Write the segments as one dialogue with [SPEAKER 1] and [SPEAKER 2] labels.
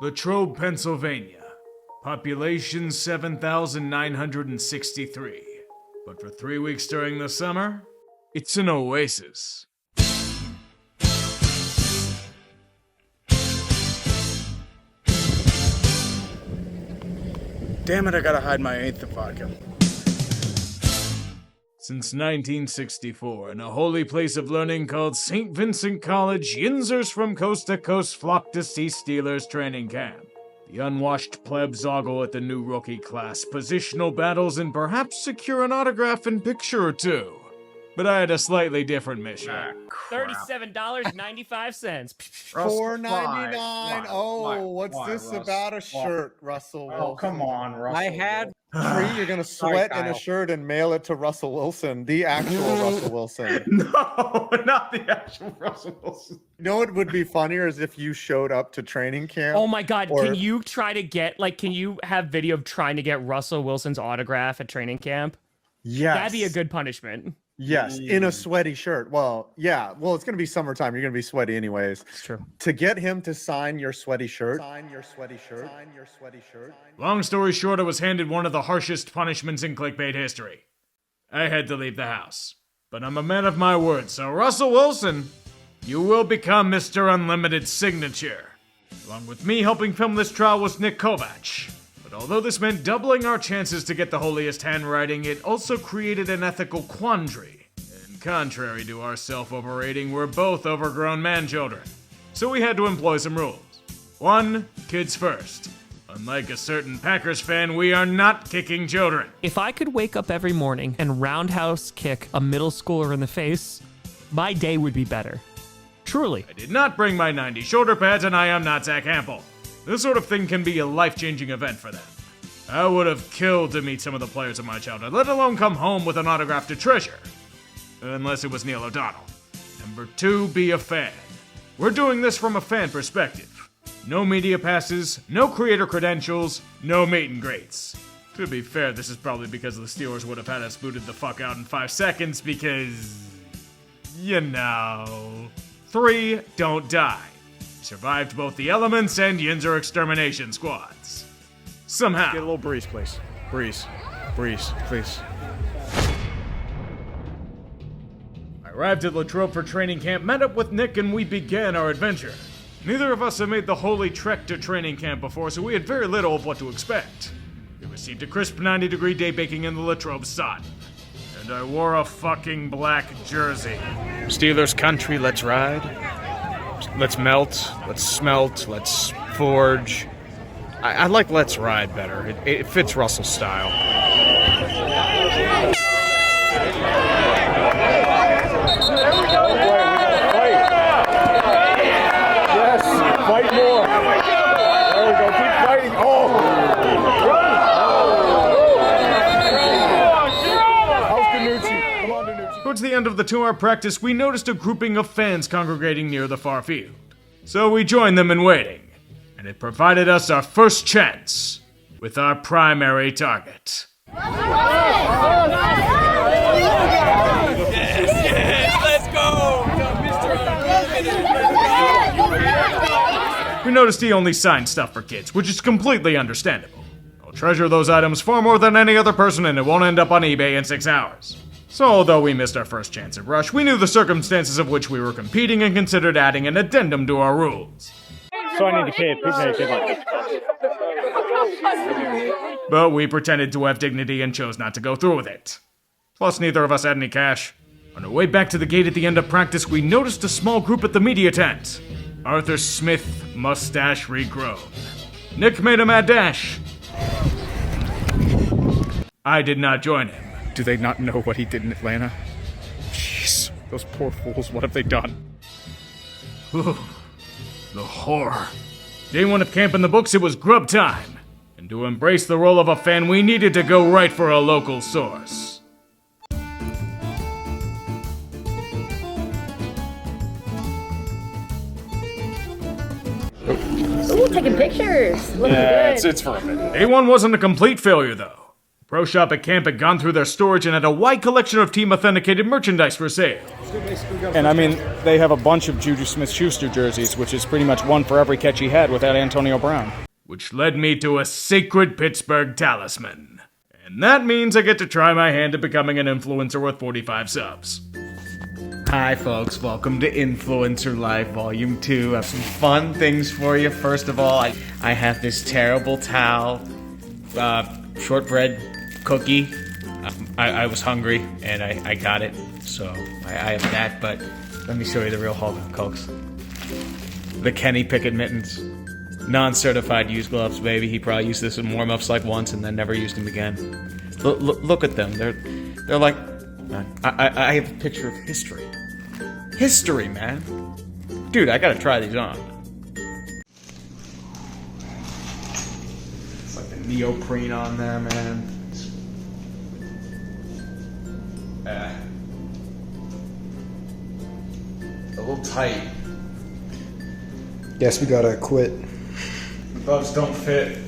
[SPEAKER 1] Latrobe, Pennsylvania. Population 7,963. But for 3 weeks during the summer, it's an oasis.
[SPEAKER 2] Damn it, I gotta hide my eighth of vodka.
[SPEAKER 1] Since 1964, in a holy place of learning called St. Vincent College, Yinzers from coast to coast flock to see Steelers training camp. The unwashed plebs ogle at the new rookie class, positional battles, and perhaps secure an autograph and picture or two. But I had a slightly different mission.
[SPEAKER 3] $37.95.
[SPEAKER 4] $4.99. Oh, what's this
[SPEAKER 2] Russ?
[SPEAKER 4] about a shirt, Russell Wilson?
[SPEAKER 2] Oh, come on, Russell.
[SPEAKER 5] I had
[SPEAKER 4] Tree, you're gonna sweat in a
[SPEAKER 5] Kyle.
[SPEAKER 4] shirt and mail it to Russell Wilson, the actual Russell Wilson.
[SPEAKER 2] No, not the actual Russell Wilson.
[SPEAKER 4] You know what would be funnier is if you showed up to training camp.
[SPEAKER 3] Oh my God,
[SPEAKER 4] Or-
[SPEAKER 3] can you try to get, can you have video of trying to get Russell Wilson's autograph at training camp?
[SPEAKER 4] Yes.
[SPEAKER 3] That'd be a good punishment.
[SPEAKER 4] Yes, in a sweaty shirt. Well, yeah. Well, it's gonna be summertime. You're gonna be sweaty anyways.
[SPEAKER 3] It's true.
[SPEAKER 4] To get him to sign your sweaty shirt.
[SPEAKER 1] Long story short, I was handed one of the harshest punishments in clickbait history. I had to leave the house. But I'm a man of my word, so Russell Wilson, you will become Mr. Unlimited Signature. Along with me helping film this trial was Nic Kovach. But although this meant doubling our chances to get the holiest handwriting, it also created an ethical quandary. And contrary to our self-overrating, we're both overgrown man-children. So we had to employ some rules. 1, kids first. Unlike a certain Packers fan, we are not kicking children.
[SPEAKER 3] If I could wake up every morning and roundhouse kick a middle schooler in the face, my day would be better. Truly.
[SPEAKER 1] I did not bring my 90 shoulder pads, and I am not Zach Hampel. This sort of thing can be a life-changing event for them. I would have killed to meet some of the players of my childhood, let alone come home with an autograph to treasure. Unless it was Neil O'Donnell. Number 2, be a fan. We're doing this from a fan perspective. No media passes, no creator credentials, no meet and greets. To be fair, this is probably because the Steelers would have had us booted the fuck out in 5 seconds because... you know... 3, don't die. Survived both the elements and Yinzer extermination squads. Somehow.
[SPEAKER 2] Get a little breeze, please. Breeze, please.
[SPEAKER 1] I arrived at Latrobe for training camp, met up with Nick, and we began our adventure. Neither of us had made the holy trek to training camp before, so we had very little of what to expect. We received a crisp 90-degree day baking in the Latrobe sun. And I wore a fucking black jersey.
[SPEAKER 2] Steelers country, let's ride. Let's melt, let's smelt, let's forge. I like let's ride better. It fits Russell's style.
[SPEAKER 6] Yes, fight more. There we go, keep fighting. Oh! How's Danucci? Come on, Danucci.
[SPEAKER 1] Towards the end of the 2-hour practice, we noticed a grouping of fans congregating near the far field. So we joined them in waiting, and it provided us our first chance with our primary target. We noticed he only signed stuff for kids, which is completely understandable. I'll treasure those items far more than any other person, and it won't end up on eBay in 6 hours. So although we missed our first chance at Rush, we knew the circumstances of which we were competing and considered adding an addendum to our rules.
[SPEAKER 6] So I need to pay
[SPEAKER 1] But we pretended to have dignity and chose not to go through with it. Plus, neither of us had any cash. On our way back to the gate at the end of practice, we noticed a small group at the media tent. Arthur Smith, mustache regrown. Nick made a mad dash. I did not join him.
[SPEAKER 2] Do they not know what he did in Atlanta? Jeez, those poor fools, what have they done?
[SPEAKER 1] The horror. Day 1 of camp in the books, it was grub time. And to embrace the role of a fan, we needed to go right for a local source.
[SPEAKER 7] Ooh, taking pictures. Looking good.
[SPEAKER 2] It's for a minute.
[SPEAKER 1] Day 1 wasn't a complete failure, though. Pro Shop at camp had gone through their storage and had a wide collection of team-authenticated merchandise for sale.
[SPEAKER 2] And I mean, they have a bunch of Juju Smith-Schuster jerseys, which is pretty much one for every catch he had without Antonio Brown.
[SPEAKER 1] Which led me to a sacred Pittsburgh talisman. And that means I get to try my hand at becoming an influencer with 45 subs.
[SPEAKER 5] Hi folks, welcome to Influencer Life Volume 2. I have some fun things for you. First of all, I have this terrible towel, shortbread cookie. I was hungry and I got it, so I have that, but let me show you the real Hulk Cokes. The Kenny Pickett mittens. Non-certified used gloves, baby. He probably used this in warm-ups like once and then never used them again. Look at them. They're like... I have a picture of history. History, man. Dude, I gotta try these on. It's like the neoprene on there, man. A little tight.
[SPEAKER 7] Guess we gotta quit.
[SPEAKER 5] The gloves don't fit.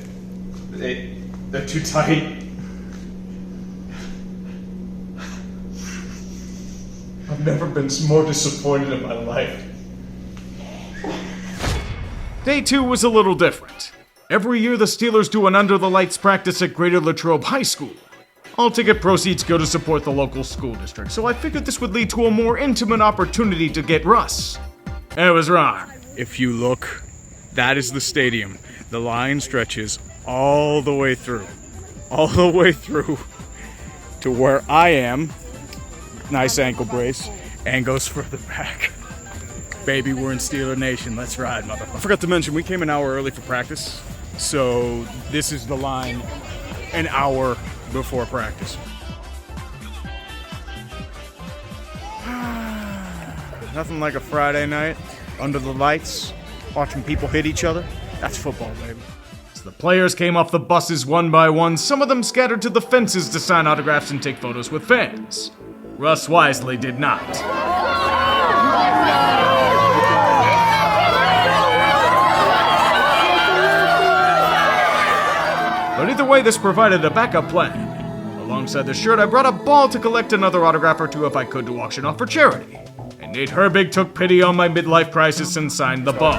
[SPEAKER 5] They're too tight. I've never been more disappointed in my life.
[SPEAKER 1] Day 2 was a little different. Every year the Steelers do an Under the Lights practice at Greater Latrobe High School. All ticket proceeds go to support the local school district, so I figured this would lead to a more intimate opportunity to get Russ. I was wrong.
[SPEAKER 2] If you look, that is the stadium. The line stretches all the way through. All the way through to where I am. Nice ankle brace. And goes further back. Baby, we're in Steeler Nation. Let's ride, motherfucker. I forgot to mention, we came an hour early for practice. So this is the line an hour before practice. Nothing like a Friday night under the lights, watching people hit each other. That's football, baby.
[SPEAKER 1] As the players came off the buses one by one, some of them scattered to the fences to sign autographs and take photos with fans. Russ wisely did not. But either way, this provided a backup plan. Alongside the shirt, I brought a ball to collect another autograph or two if I could to auction off for charity. And Nate Herbig took pity on my midlife crisis and signed the ball.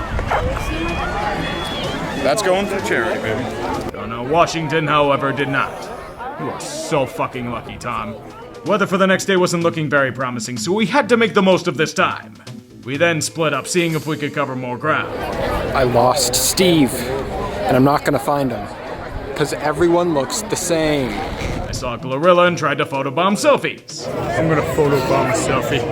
[SPEAKER 2] That's going for charity, baby.
[SPEAKER 1] Donna Washington, however, did not. You are so fucking lucky, Tom. Weather for the next day wasn't looking very promising, so we had to make the most of this time. We then split up, seeing if we could cover more ground.
[SPEAKER 7] I lost Steve, and I'm not gonna find him. Because everyone looks the same.
[SPEAKER 1] I saw Glorilla and tried to photobomb selfies.
[SPEAKER 2] I'm gonna photobomb a selfie.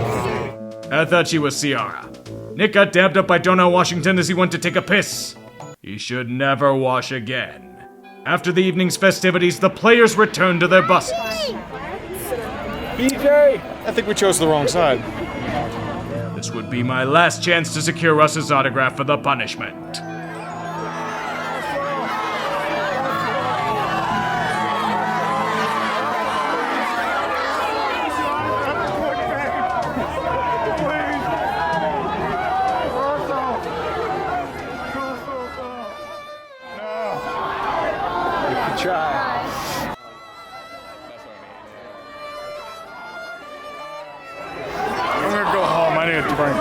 [SPEAKER 1] I thought she was Ciara. Nick got dabbed up by Donna Washington as he went to take a piss. He should never wash again. After the evening's festivities, the players returned to their buses.
[SPEAKER 2] BJ! I think we chose the wrong side.
[SPEAKER 1] This would be my last chance to secure Russ's autograph for the punishment.
[SPEAKER 2] I'm gonna go home. I need a drink.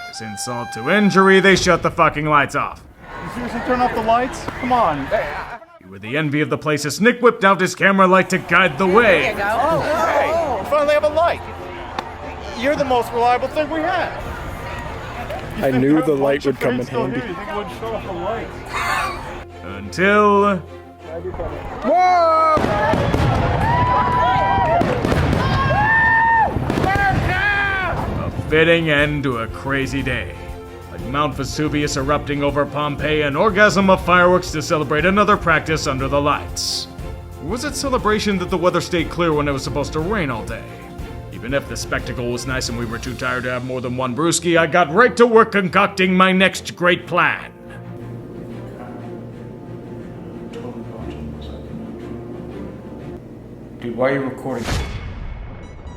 [SPEAKER 1] As insult to injury, they shut the fucking lights off.
[SPEAKER 6] You seriously turn off the lights? Come on.
[SPEAKER 1] You were the envy of the place as Nick whipped out his camera light to guide the way.
[SPEAKER 6] Hey, we finally have a light. You're the most reliable thing we have.
[SPEAKER 7] I knew the light would come in handy.
[SPEAKER 6] You think it would show off the light?
[SPEAKER 1] Until... a fitting end to a crazy day. Like Mount Vesuvius erupting over Pompeii, an orgasm of fireworks to celebrate another practice under the lights. Or was it celebration that the weather stayed clear when it was supposed to rain all day? Even if the spectacle was nice and we were too tired to have more than one brewski, I got right to work concocting my next great plan.
[SPEAKER 5] Dude, why are you recording?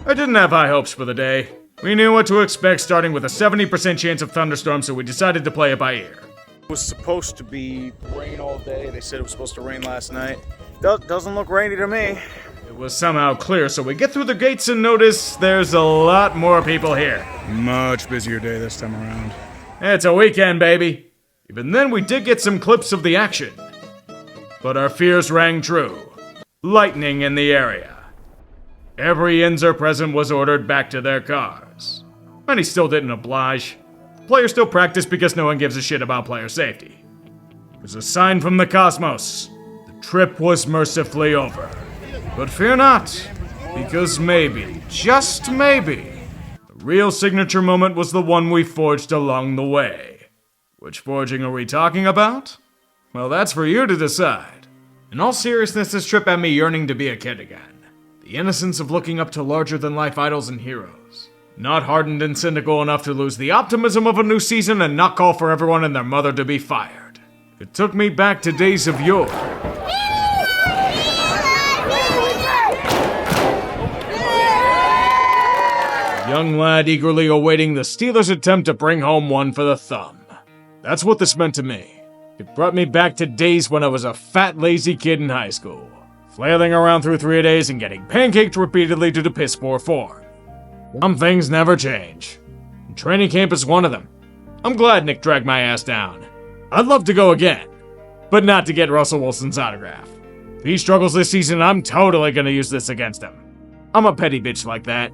[SPEAKER 1] I didn't have high hopes for the day. We knew what to expect, starting with a 70% chance of thunderstorms, so we decided to play it by ear.
[SPEAKER 2] It was supposed to be rain all day. They said it was supposed to rain last night. Doesn't look rainy to me.
[SPEAKER 1] It was somehow clear, so we get through the gates and notice there's a lot more people here.
[SPEAKER 2] Much busier day this time around.
[SPEAKER 1] It's a weekend, baby. Even then, we did get some clips of the action. But our fears rang true. Lightning in the area. Every Inzer present was ordered back to their cars. Many still didn't oblige. Players still practice because no one gives a shit about player safety. It was a sign from the cosmos. The trip was mercifully over. But fear not, because maybe, just maybe, the real signature moment was the one we forged along the way. Which forging are we talking about? Well, that's for you to decide. In all seriousness, this trip had me yearning to be a kid again. The innocence of looking up to larger-than-life idols and heroes. Not hardened and cynical enough to lose the optimism of a new season and not call for everyone and their mother to be fired. It took me back to days of yore. A young lad eagerly awaiting the Steelers' attempt to bring home one for the thumb. That's what this meant to me. It brought me back to days when I was a fat, lazy kid in high school, flailing around through 3-a-days and getting pancaked repeatedly due to piss poor form. Some things never change. And training camp is one of them. I'm glad Nick dragged my ass down. I'd love to go again, but not to get Russell Wilson's autograph. If he struggles this season, I'm totally gonna use this against him. I'm a petty bitch like that.